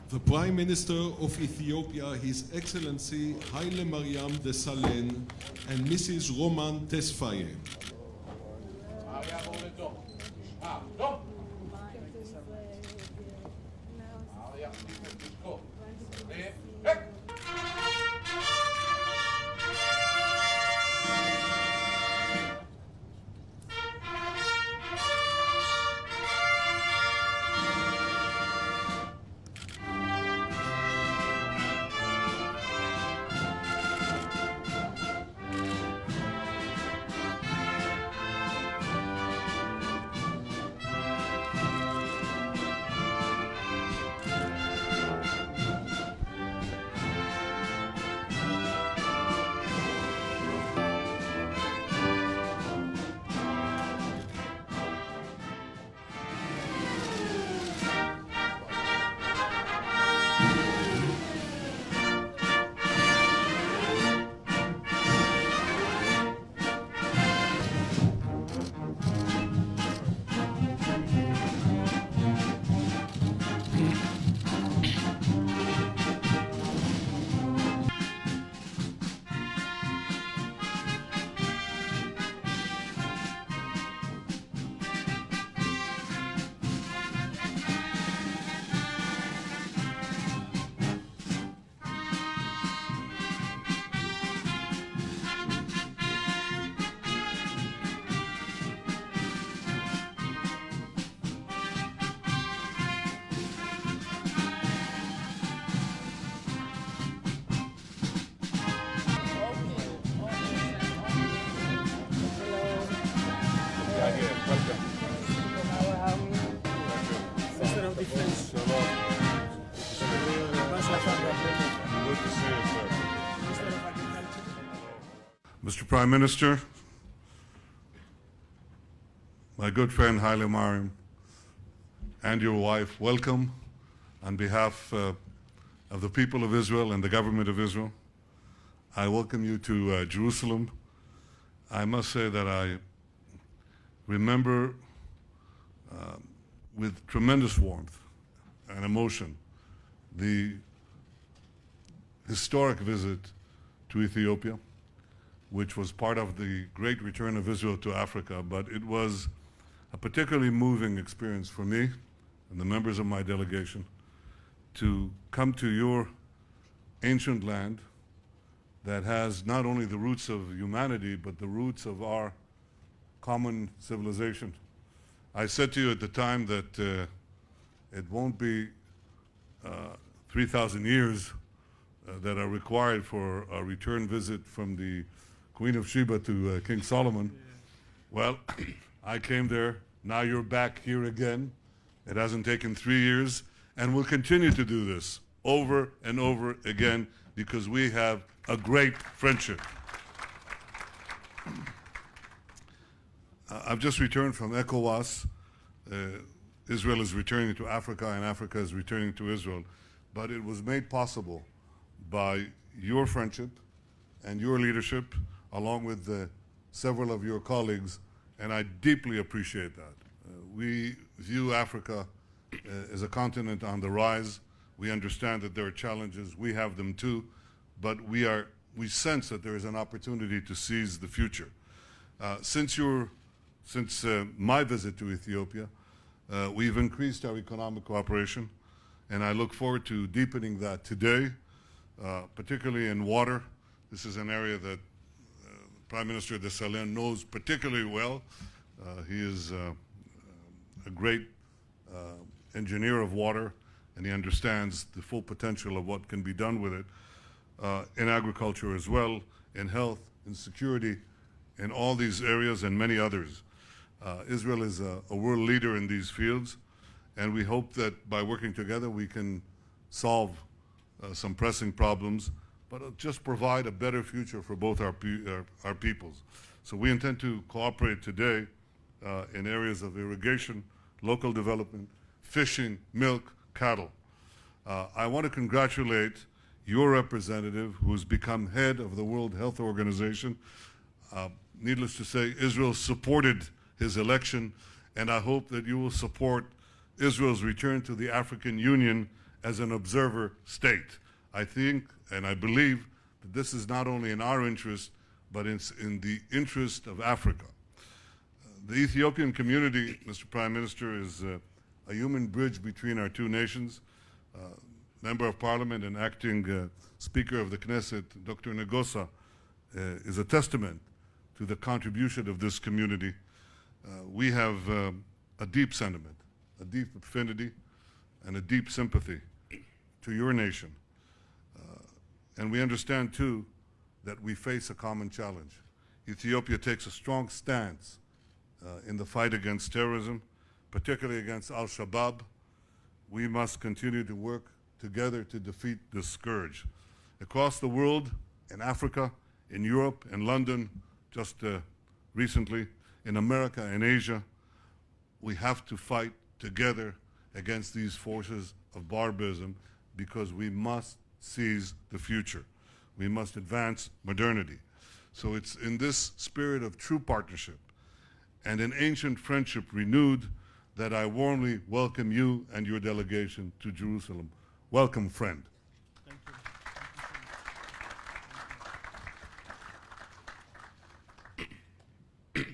The Prime Minister of Ethiopia, His Excellency ኃይለማሪያም ደሳለኝ, and Mrs. Roman Tesfaye. Mr. Prime Minister, my good friend ኃይለማሪያም, and your wife, welcome on behalf of the people of Israel and the government of Israel. I welcome you to Jerusalem. I must say that I remember with tremendous warmth and emotion the historic visit to Ethiopia, which was part of the great return of Israel to Africa, but it was a particularly moving experience for me and the members of my delegation to come to your ancient land that has not only the roots of humanity, but the roots of our common civilization. I said to you at the time that it won't be 3,000 years that are required for a return visit from the Queen of Sheba to King Solomon. Well, I came there. Now you're back here again. It hasn't taken 3 years, and we'll continue to do this over and over again because we have a great friendship. I've just returned from ECOWAS. Israel is returning to Africa, and Africa is returning to Israel. But it was made possible by your friendship and your leadership, along with several of your colleagues, and I deeply appreciate that. We view Africa as a continent on the rise. We understand that there are challenges. We have them too, but we sense that there is an opportunity to seize the future. Since my visit to Ethiopia, we've increased our economic cooperation, and I look forward to deepening that today, particularly in water. This is an area that Prime Minister Dessalegn knows particularly well. He is a great engineer of water, and he understands the full potential of what can be done with it in agriculture as well, in health, in security, in all these areas and many others. Israel is a world leader in these fields, and we hope that by working together we can solve some pressing problems, but just provide a better future for both our peoples. So we intend to cooperate today in areas of irrigation, local development, fishing, milk, cattle. I want to congratulate your representative, who's become head of the World Health Organization. Needless to say, Israel supported his election, and I hope that you will support Israel's return to the African Union as an observer state. I think and I believe that this is not only in our interest, but in the interest of Africa. The Ethiopian community, Mr. Prime Minister, is a human bridge between our two nations. Member of Parliament and acting Speaker of the Knesset, Dr. Negosa, is a testament to the contribution of this community. We have a deep sentiment, a deep affinity, and a deep sympathy to your nation. And we understand, too, that we face a common challenge. Ethiopia takes a strong stance in the fight against terrorism, particularly against al-Shabaab. We must continue to work together to defeat this scourge. Across the world, in Africa, in Europe, in London, just recently, in America and Asia, we have to fight together against these forces of barbarism because we must seize the future. We must advance modernity. So it's in this spirit of true partnership and an ancient friendship renewed that I warmly welcome you and your delegation to Jerusalem. Welcome, friend. Thank you.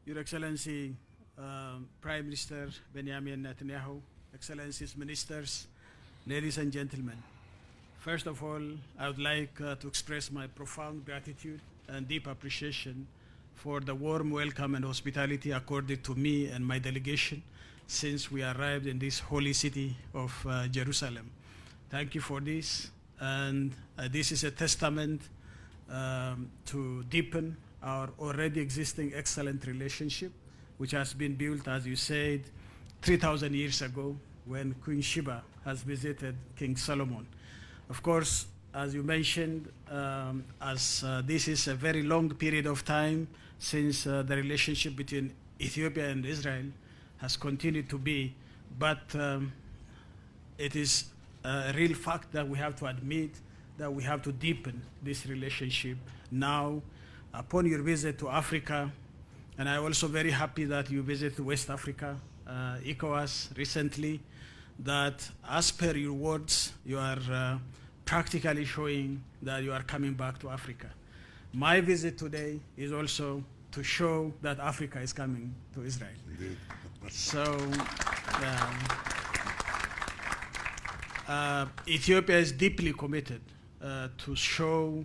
Your Excellency, Prime Minister Benjamin Netanyahu, Excellencies, Ministers, ladies and gentlemen. First of all, I would like to express my profound gratitude and deep appreciation for the warm welcome and hospitality accorded to me and my delegation since we arrived in this holy city of Jerusalem. Thank you for this, and this is a testament to deepen our already existing excellent relationship, which has been built, as you said, 3,000 years ago when Queen Sheba has visited King Solomon. Of course, as you mentioned, this is a very long period of time since the relationship between Ethiopia and Israel has continued to be, but it is a real fact that we have to admit that we have to deepen this relationship now. Upon your visit to Africa, and I'm also very happy that you visited West Africa, ECOWAS recently, that as per your words, you are practically showing that you are coming back to Africa. My visit today is also to show that Africa is coming to Israel. Indeed. So Ethiopia is deeply committed to show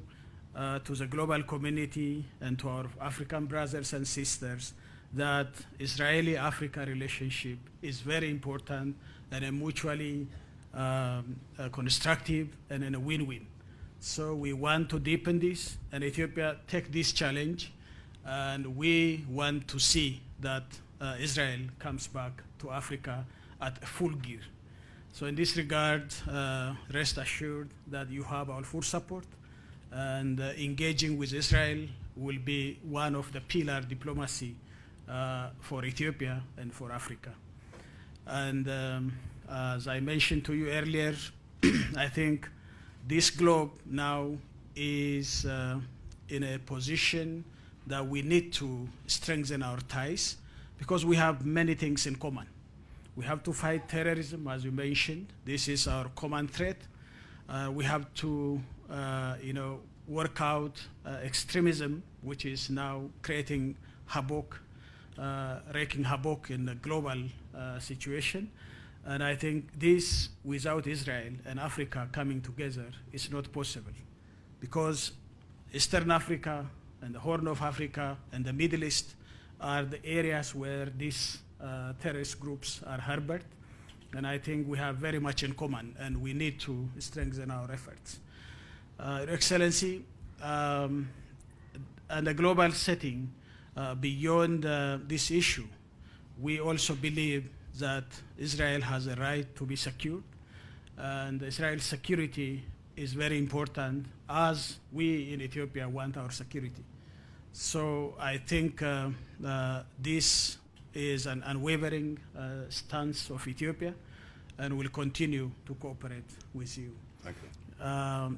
to the global community and to our African brothers and sisters that Israeli-Africa relationship is very important and a mutually constructive and a win-win. So we want to deepen this, and Ethiopia take this challenge, and we want to see that Israel comes back to Africa at full gear. So in this regard, rest assured that you have our full support, and engaging with Israel will be one of the pillar diplomacy for Ethiopia and for Africa. And as I mentioned to you earlier, I think this globe now is in a position that we need to strengthen our ties because we have many things in common. We have to fight terrorism, as you mentioned. This is our common threat. We have to, work out extremism, which is now creating havoc, wreaking havoc in the global situation. And I think this, without Israel and Africa coming together, is not possible. Because Eastern Africa and the Horn of Africa and the Middle East are the areas where these terrorist groups are harbored. And I think we have very much in common, and we need to strengthen our efforts. Your Excellency, and the global setting, beyond this issue, we also believe that Israel has a right to be secured, and Israel's security is very important as we in Ethiopia want our security. So I think this is an unwavering stance of Ethiopia, and will continue to cooperate with you. Thank you.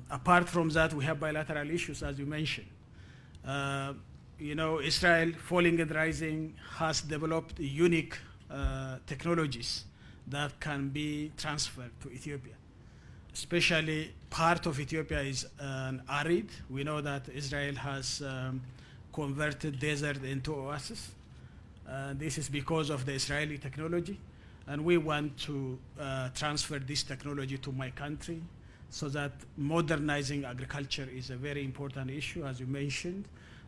Apart from that, we have bilateral issues, as you mentioned. Israel, Falling and Rising, has developed unique technologies that can be transferred to Ethiopia. Especially part of Ethiopia is an arid. We know that Israel has converted desert into oasis. This is because of the Israeli technology. And we want to transfer this technology to my country so that modernizing agriculture is a very important issue, as you mentioned,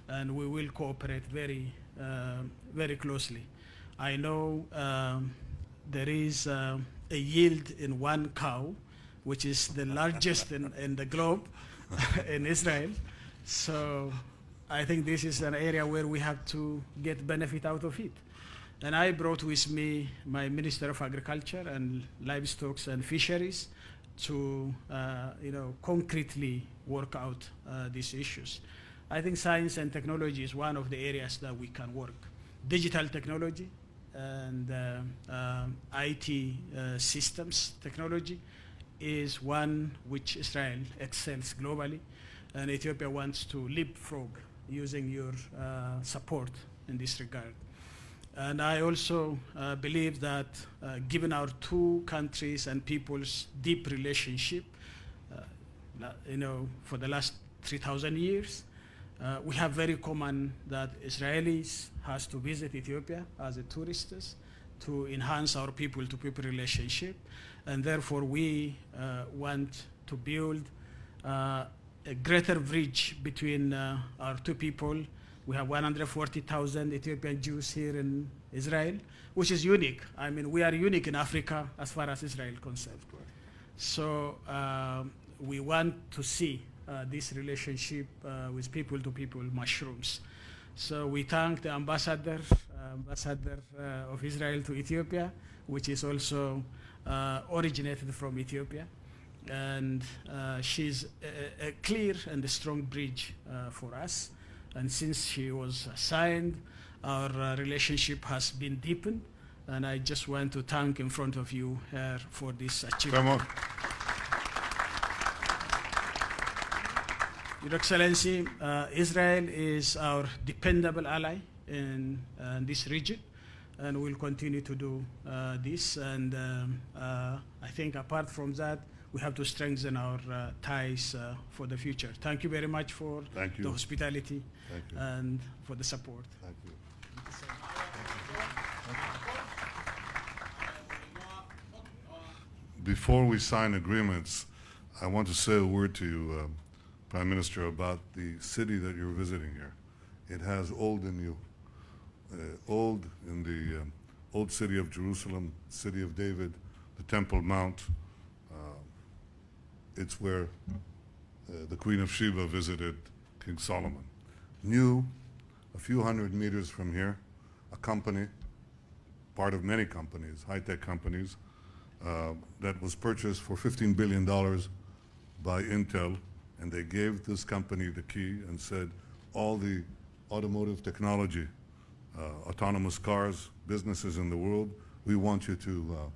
and we will cooperate very, very closely. I know there is a yield in one cow, which is the largest in the globe in Israel. So I think this is an area where we have to get benefit out of it. And I brought with me my Minister of Agriculture and Livestock and Fisheries to concretely work out these issues. I think science and technology is one of the areas that we can work. Digital technology and IT systems technology is one which Israel excels globally, and Ethiopia wants to leapfrog using your support in this regard. And I also believe that given our two countries and people's deep relationship, for the last 3,000 years, we have very common that Israelis has to visit Ethiopia as a tourists to enhance our people-to-people relationship. And therefore, we want to build a greater bridge between our two people. We have 140,000 Ethiopian Jews here in Israel, which is unique. I mean, we are unique in Africa as far as Israel is concerned. So we want to see this relationship with people-to-people mushrooms. So we thank the ambassador of Israel to Ethiopia, which is also originated from Ethiopia. And she's a clear and a strong bridge for us. And since she was assigned, our relationship has been deepened. And I just want to thank in front of you her for this achievement. Come on. Your Excellency, Israel is our dependable ally in this region, and we'll continue to do this. And I think apart from that, we have to strengthen our ties for the future. Thank you very much for the hospitality and for the support. Thank you. Before we sign agreements, I want to say a word to you, Prime Minister, about the city that you're visiting here. It has old in you. Old in the old city of Jerusalem, city of David, the Temple Mount. It's where the Queen of Sheba visited King Solomon. New, a few hundred meters from here, a company, part of many companies, high-tech companies, that was purchased for $15 billion by Intel, and they gave this company the key and said, all the automotive technology, autonomous cars, businesses in the world, we want you to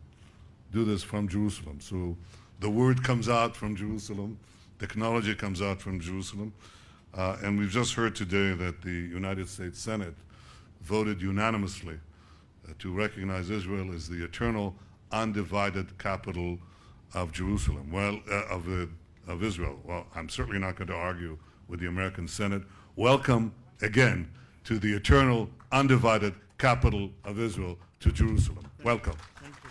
do this from Jerusalem. So the word comes out from Jerusalem, technology comes out from Jerusalem, and we've just heard today that the United States Senate voted unanimously to recognize Israel as the eternal, undivided capital of Jerusalem, of Israel. Well, I'm certainly not going to argue with the American Senate. Welcome again to the eternal, undivided capital of Israel, to Jerusalem. Welcome. Thank you.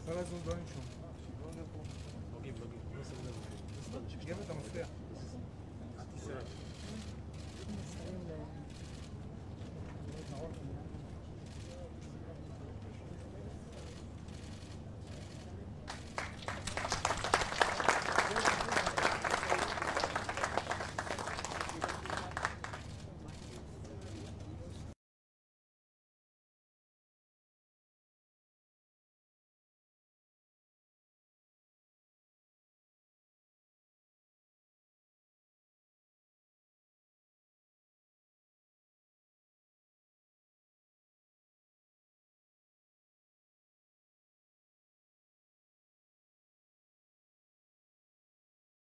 Thank you so much.